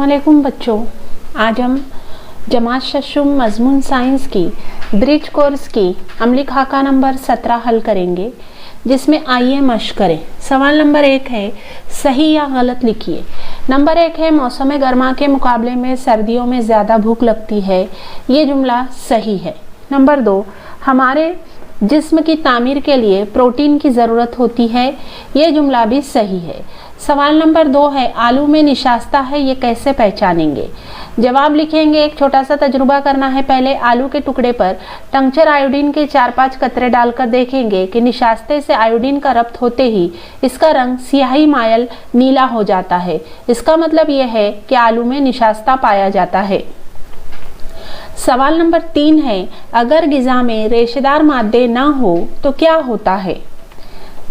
अस्सलामुअलैकुम बच्चों, आज हम जमात शशुम मजमून साइंस की ब्रिज कोर्स की अमली खाका नंबर 17 हल करेंगे, जिसमें आइए मश्क करें। सवाल नंबर 1 है, सही या गलत लिखिए। नंबर 1 है, मौसम गर्मा के मुकाबले में सर्दियों में ज़्यादा भूख लगती है। ये जुमला सही है। नंबर 2, हमारे जिस्म की तामीर के लिए प्रोटीन की ज़रूरत होती है। ये जुमला भी सही है। सवाल नंबर 2 है, आलू में निशास्ता है, ये कैसे पहचानेंगे। जवाब लिखेंगे। एक छोटा सा तजुर्बा करना है। पहले आलू के टुकड़े पर टंक्चर आयोडीन के 4-5 कतरे डालकर देखेंगे कि निशास्ते से आयोडीन का रब्त होते ही इसका रंग सियाही मायल नीला हो जाता है। इसका मतलब यह है कि आलू में निशास्ता पाया जाता है। सवाल नंबर 3 है, अगर ग़िज़ा में रेशेदार मादे ना हो तो क्या होता है।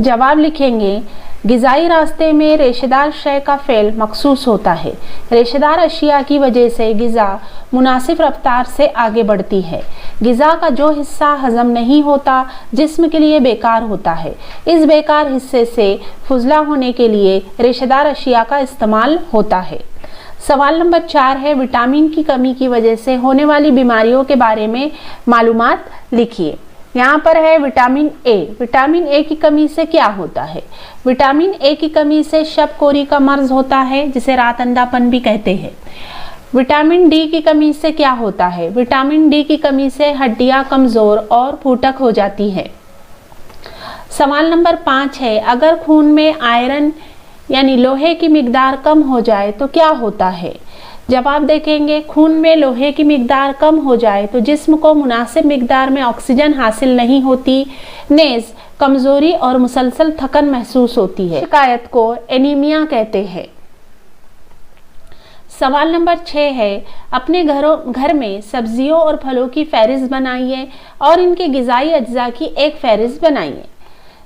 जवाब लिखेंगे। ग़िज़ाई रास्ते में रेशेदार शय का फ़ेल मखसूस होता है। रेशेदार अशिया की वजह से ग़िज़ा मुनासिब रफ्तार से आगे बढ़ती है। ग़िज़ा का जो हिस्सा हज़म नहीं होता जिस्म के लिए बेकार होता है। इस बेकार हिस्से से फुजला होने के लिए रेशेदार अशिया का इस्तेमाल होता है। सवाल नंबर 4 है, विटामिन की कमी की वजह से होने वाली बीमारियों के बारे में मालूमात लिखिए। यहाँ पर है विटामिन ए। विटामिन ए की कमी से क्या होता है। विटामिन ए की कमी से शबकोरी का मर्ज होता है, जिसे रात अंधापन भी कहते हैं। विटामिन डी की कमी से क्या होता है। विटामिन डी की कमी से हड्डियाँ कमज़ोर और फूटक हो जाती है। सवाल नंबर 5 है, अगर खून में आयरन यानी लोहे की मिकदार कम हो जाए तो क्या होता है। जवाब देखेंगे। खून में लोहे की मिकदार कम हो जाए तो जिस्म को मुनासिब मिकदार में ऑक्सीजन हासिल नहीं होती, नेज़ कमज़ोरी और मुसलसल थकन महसूस होती है। शिकायत को एनीमिया कहते हैं। सवाल नंबर 6 है, अपने घर में सब्जियों और फलों की फहरिस्त बनाइए और इनके ग़िज़ाई अज्जा की एक फहरिस्त बनाइए।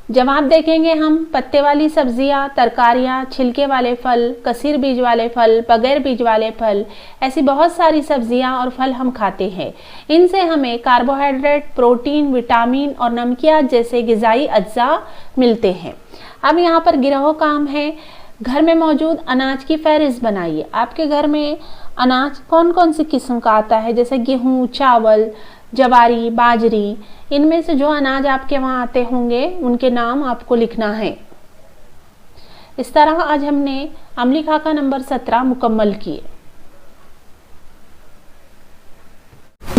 जवाब देखेंगे हम। पत्ते वाली सब्जियां, तरकारियां, छिलके वाले फल, कसीर बीज वाले फल, बगैर बीज वाले फल, ऐसी बहुत सारी सब्जियां और फल हम खाते हैं। इनसे हमें कार्बोहाइड्रेट, प्रोटीन, विटामिन और नमकियात जैसे ग़िज़ाई अज्जा मिलते हैं। अब यहाँ पर गिरहो काम है, घर में मौजूद अनाज की फहरिस्त बनाइए। आपके घर में अनाज कौन कौन सी किस्म का आता है, जैसे गेहूँ, चावल, जवारी, बाजरी। इनमें से जो अनाज आपके वहाँ आते होंगे उनके नाम आपको लिखना है। इस तरह आज हमने अमली खाका नंबर 17 मुकम्मल किए।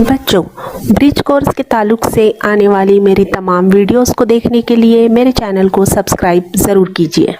बच्चों, ब्रिज कोर्स के ताल्लुक से आने वाली मेरी तमाम वीडियोस को देखने के लिए मेरे चैनल को सब्सक्राइब ज़रूर कीजिए।